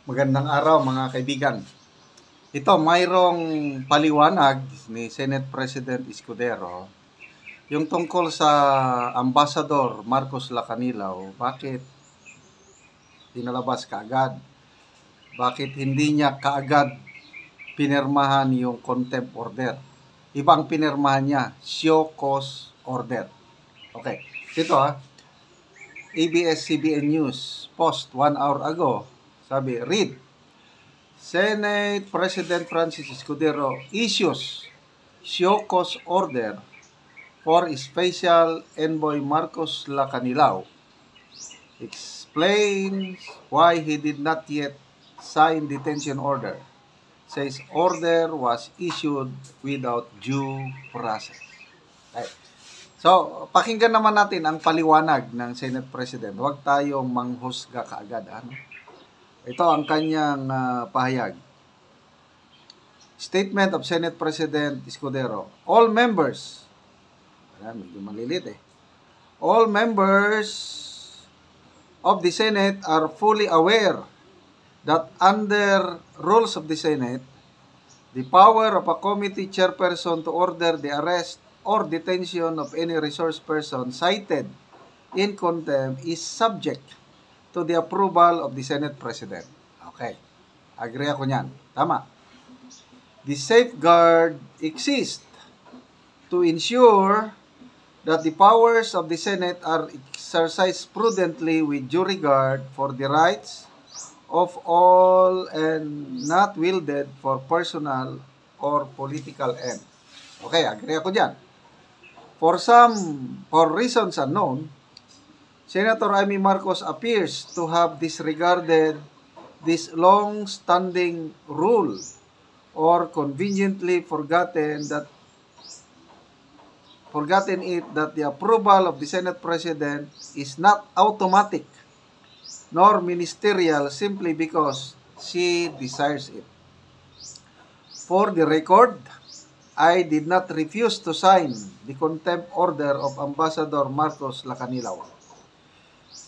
Magandang araw mga kaibigan. Ito, mayroong paliwanag ni Senate President Escudero yung tungkol sa Ambassador Marcos Lacanilaw. Bakit dinalabas kaagad? Bakit hindi niya kaagad pinirmahan yung contempt order? Ibang pinirmahan niya, show cause order. Okay, ito ABS-CBN News post 1 hour ago. Sabi, read, Senate President Francis Escudero issues show cause order for Special Envoy Marcos Lacanilaw. Explains why he did not yet sign detention order. Says order was issued without due process. Okay. So, pakinggan naman natin ang paliwanag ng Senate President. Huwag tayong manghusga kaagad. Ito ang kanyang pahayag. Statement of Senate President Escudero. All members, medyo malilit all members of the Senate are fully aware that under rules of the Senate, the power of a committee chairperson to order the arrest or detention of any resource person cited in contempt is subject to the approval of the Senate President. Okay. Agree ako niyan. Tama. The safeguard exists to ensure that the powers of the Senate are exercised prudently with due regard for the rights of all and not wielded for personal or political ends. Okay, agree ako dyan. For reasons unknown, Senator Amy Marcos appears to have disregarded this long-standing rule or conveniently forgotten it that the approval of the Senate President is not automatic nor ministerial simply because she desires it. For the record, I did not refuse to sign the contempt order of Ambassador Marcos Lacanilaw.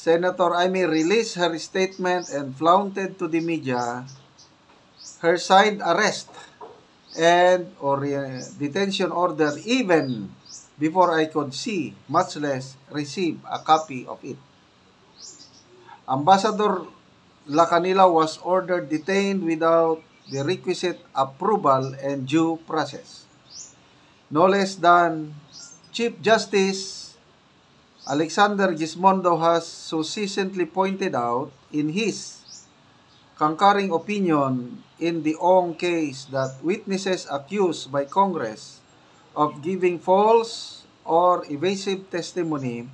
Senator Amy released her statement and flaunted to the media her signed arrest or detention order even before I could see, much less receive a copy of it. Ambassador Lacanilaw was ordered detained without the requisite approval and due process. No less than Chief Justice Alexander Gismondo has succinctly pointed out in his concurring opinion in the Ong case that witnesses accused by Congress of giving false or evasive testimony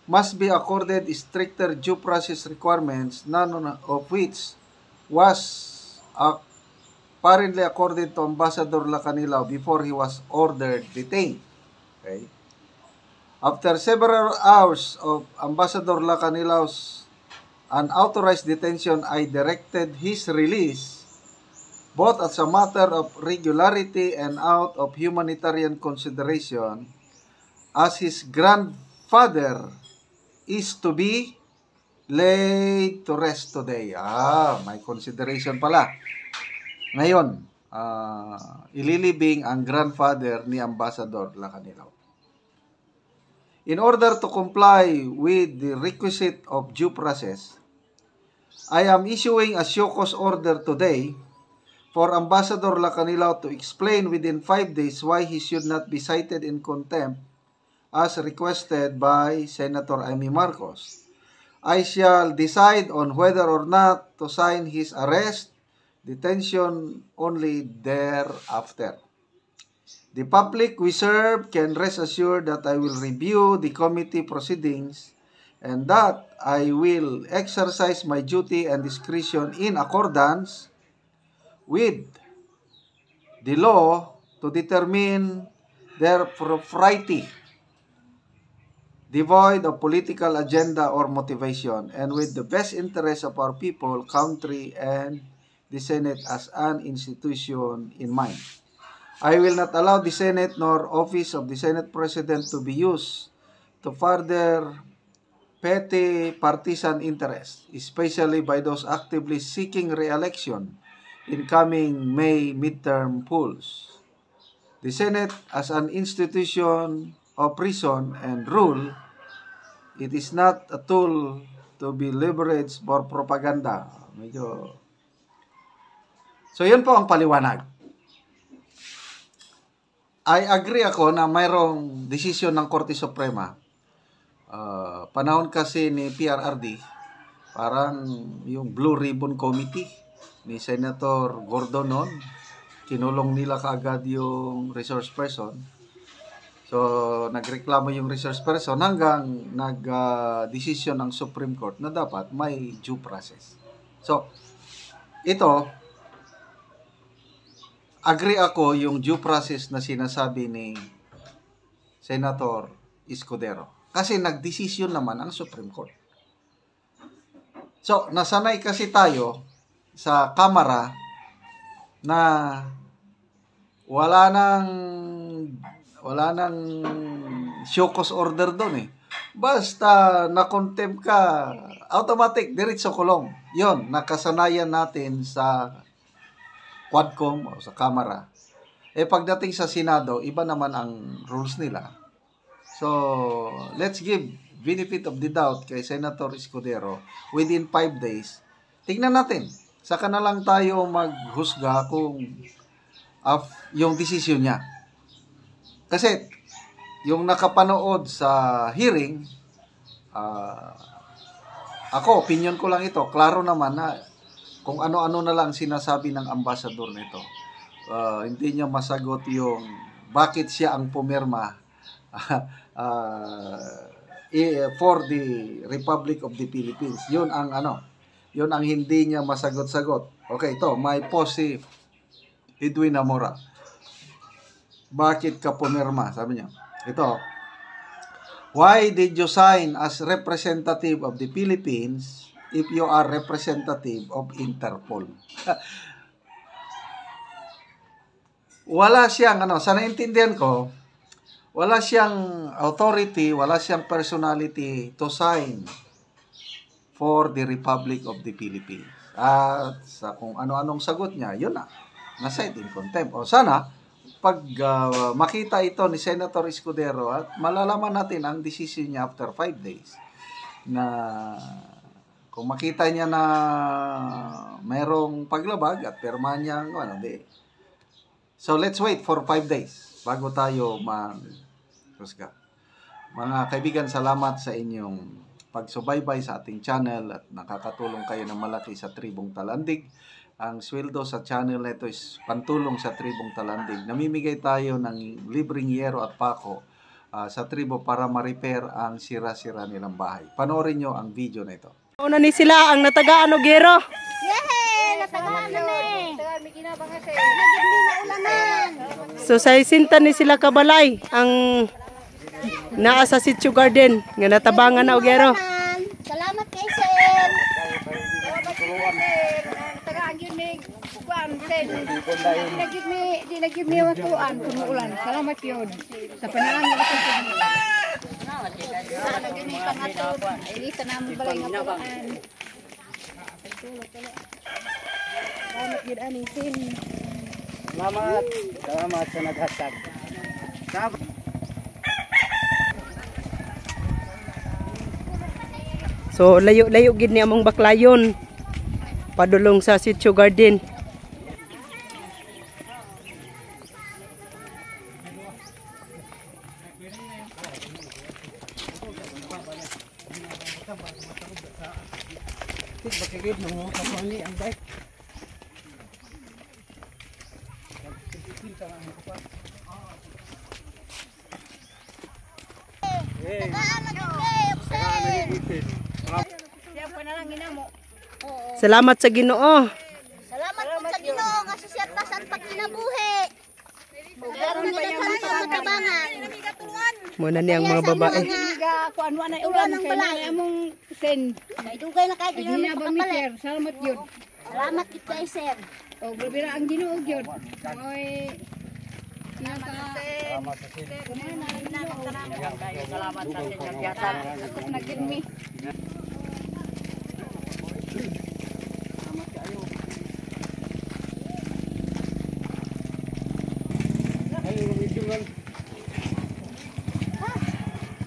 must be accorded stricter due process requirements, none of which was apparently accorded to Ambassador Lacanilaw before he was ordered detained. Okay. After several hours of Ambassador Lacanilaw's unauthorized detention, I directed his release both as a matter of regularity and out of humanitarian consideration, as his grandfather is to be laid to rest today. May consideration pala. Ngayon, ililibing ang grandfather ni Ambassador Lacanilaw. In order to comply with the requisite of due process, I am issuing a show cause order today for Ambassador Lacanilaw to explain within 5 days why he should not be cited in contempt as requested by Senator Amy Marcos. I shall decide on whether or not to sign his arrest, detention only thereafter. The public we serve can rest assured that I will review the committee proceedings and that I will exercise my duty and discretion in accordance with the law to determine their propriety, devoid of political agenda or motivation, and with the best interest of our people, country, and the Senate as an institution in mind. I will not allow the Senate nor office of the Senate President to be used to further petty partisan interests, especially by those actively seeking re-election in coming May midterm polls. The Senate, as an institution of reason and rule, it is not a tool to be leveraged for propaganda. So, yun po ang paliwanag. I agree ako na mayroong desisyon ng Korte Suprema. Panahon kasi ni PRRD, parang yung Blue Ribbon Committee ni Senator Gordon noon, kinulong nila kaagad yung resource person. So, nagreklamo yung resource person hanggang nag-desisyon ng Supreme Court na dapat may due process. So, ito, agree ako yung due process na sinasabi ni Senator Escudero. Kasi nagdesisyon naman ang Supreme Court. So, nasanay kasi tayo sa Kamara na wala nang show cause order doon eh. Basta na-contempt ka, automatic, diretso kulong. Yon, nakasanayan natin sa Quadcom o sa Kamara. Pagdating sa Senado, iba naman ang rules nila. So, let's give benefit of the doubt kay Senator Escudero within 5 days. Tingnan natin. Saka na lang tayo maghusga kung yung desisyon niya. Kasi, yung nakapanood sa hearing, ako, opinion ko lang ito, klaro naman na kung ano-ano na lang sinasabi ng ambassador nito. Hindi niya masagot yung bakit siya ang pumirma for the Republic of the Philippines. Yun ang hindi niya masagot-sagot. Okay, ito, may post si Edwin Amora. Bakit ka pumirma? Sabi niya. Ito, why did you sign as representative of the Philippines if you are representative of Interpol? Wala siyang, sa naintindihan ko, wala siyang authority, wala siyang personality to sign for the Republic of the Philippines. At sa kung ano-anong sagot niya, yun na. Na-cite in contempt. O sana, pag makita ito ni Senator Escudero at malalaman natin ang decision niya after 5 days na kung makita niya na mayroong paglabag at pirmahan niya di. So, let's wait for 5 days bago tayo mag-husga. Mga kaibigan, salamat sa inyong pagsubaybay sa ating channel at nakakatulong kayo ng malaki sa Tribong Talandig. Ang sweldo sa channel na ito is pantulong sa Tribong Talandig. Namimigay tayo ng libreng yero at pako sa tribo para ma-repair ang sira-sira nilang bahay. Panoorin nyo ang video na ito. Una ni sila ang natagaan og gero. Yehey! Natagaan na ni! So sa isinta ni sila kabalay ang naa sa Sitio Garden nga natabangan na og gero. Salamat kay Sir! Di nag-give me ang tuan kung ulan. Salamat yun. Sa panalangin ako sa mga. Nag-give me pangatod. Ay, sa namin balay nga pulaan. Salamat yun aning sin. Salamat sa naghatag. So layo-layo gid ni among baklayon padulong sa Sitio Garden. Salamat sa Ginoo. Salamat po sa Ginoo nga sa siyang tasan pagkinabuhi. Pero nagkakaroon sa matabangan. Muna ni ang mga babae. Kuan mo na ulan ng kay balay. na among sin. May dugay na kayo Di yun na ang ba pagkapalit. meter. Salamat yun. Salamat kay Sir. O bibira ang Ginoo yun. Oy Salamat sa inyong yatan. Ako naging mi.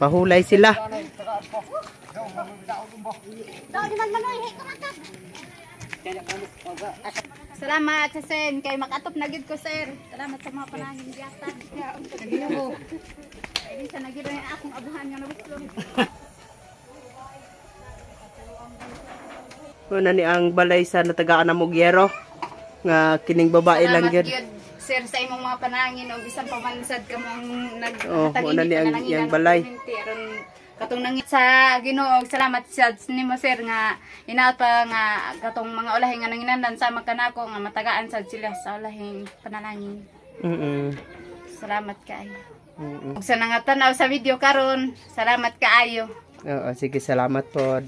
Pahulay sila. Salamat sa sen kay makatop na gid ko sir. Salamat sa mga panangin yatan. Ginoo. Ay sa nagid ang akong abuhan nga nabuslon. Una ni ang balay sa natagaan na Mugyero nga kining babae lang gyud. Sir sa imong mga panangin og bisan pamansad ka mong una ni ang iyang balay. Katong nangit sa Ginoo, salamat sa nimo sir nga inapa nga katong mga ulahi nga nanginandan sa magkanako nga matagaan sad sila sa ulahing panalangin. Salamat kaayo. Ug sa nangatan sa video karon, salamat kaayo. Oo, sige, salamat po.